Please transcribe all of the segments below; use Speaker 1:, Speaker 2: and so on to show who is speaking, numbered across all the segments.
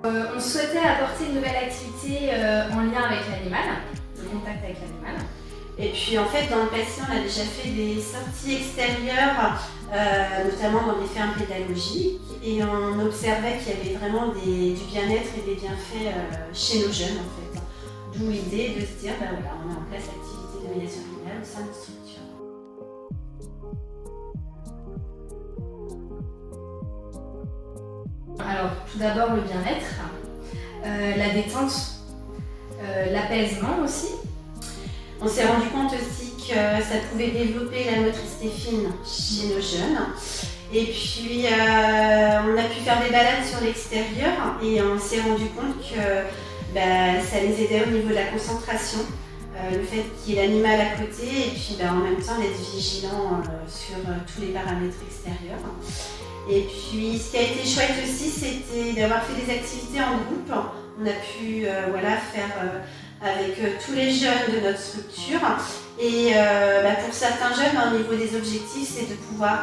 Speaker 1: On souhaitait apporter une nouvelle activité en lien avec l'animal, le contact avec l'animal.
Speaker 2: Et puis en fait, dans le passé, on a déjà fait des sorties extérieures, notamment dans des fermes pédagogiques, et on observait qu'il y avait vraiment du bien-être et des bienfaits chez nos jeunes en fait. D'où l'idée de se dire, ben voilà, on met en place l'activité de médiation animale au sein de structure.
Speaker 1: Alors tout d'abord le bien-être, la détente, l'apaisement aussi.
Speaker 2: On s'est rendu compte aussi que ça pouvait développer la motricité fine chez nos jeunes. Et puis on a pu faire des balades sur l'extérieur et on s'est rendu compte que ça les aidait au niveau de la concentration. Le fait qu'il y ait l'animal à côté et puis en même temps d'être vigilant sur tous les paramètres extérieurs. Et puis ce qui a été chouette aussi, c'était d'avoir fait des activités en groupe. On a pu faire avec tous les jeunes de notre structure. Et pour certains jeunes, au niveau des objectifs, c'est de pouvoir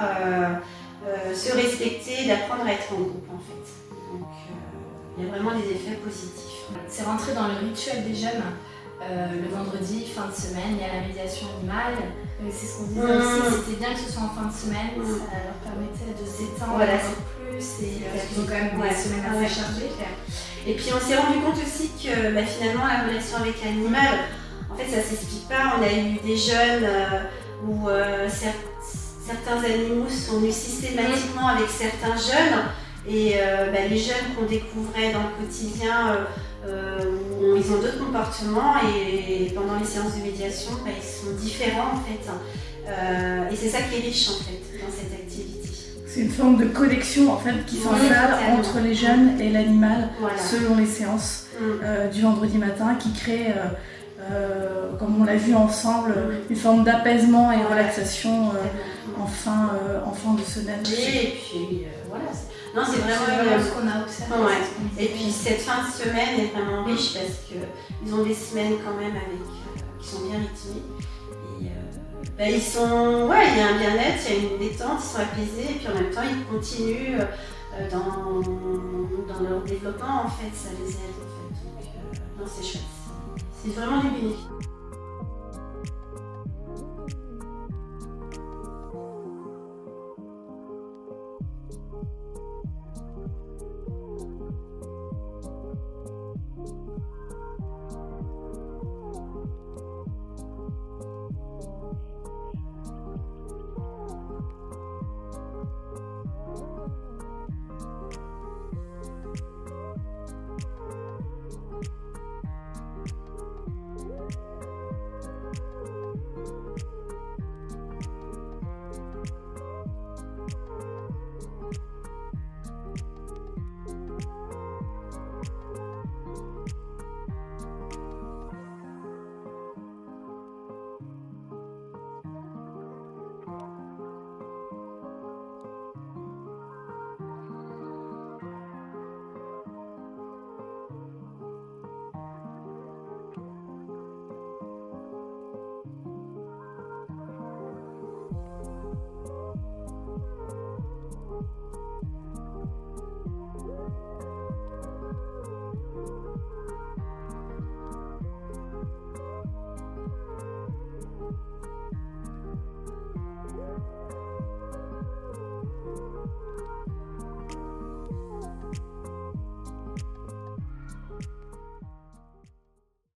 Speaker 2: se respecter et d'apprendre à être en groupe en fait. Donc il y a vraiment des effets positifs.
Speaker 1: C'est rentré dans le rituel des jeunes. Le vendredi, fin de semaine, il y a la médiation animale. C'est ce qu'on disait aussi, c'était bien que ce soit en fin de semaine, ça leur permettait de s'étendre encore plus et ils ont quand même des semaines assez chargées.
Speaker 2: Et puis on s'est rendu compte aussi que finalement la relation avec l'animal, en fait ça s'explique pas. On a eu des jeunes où certains animaux sont venus systématiquement avec certains jeunes et les jeunes qu'on découvrait dans le quotidien ils ont d'autres comportements et pendant les séances de médiation ils sont différents en fait et c'est ça qui est riche en fait dans cette activité.
Speaker 3: C'est une forme de connexion en fait qui s'installe entre les jeunes et l'animal selon les séances du vendredi matin qui crée comme on l'a vu ensemble une forme d'apaisement et relaxation en fin de semaine.
Speaker 2: Et puis voilà. Non, c'est vraiment
Speaker 1: ce qu'on a observé.
Speaker 2: Et puis cette fin de semaine est vraiment riche parce qu'ils ont des semaines quand même qui sont bien rythmées. Et il y a un bien-être, il y a une détente, ils sont apaisés et puis en même temps ils continuent dans leur développement en fait, ça les aide en fait. Donc c'est chouette. C'est vraiment du bénéfice.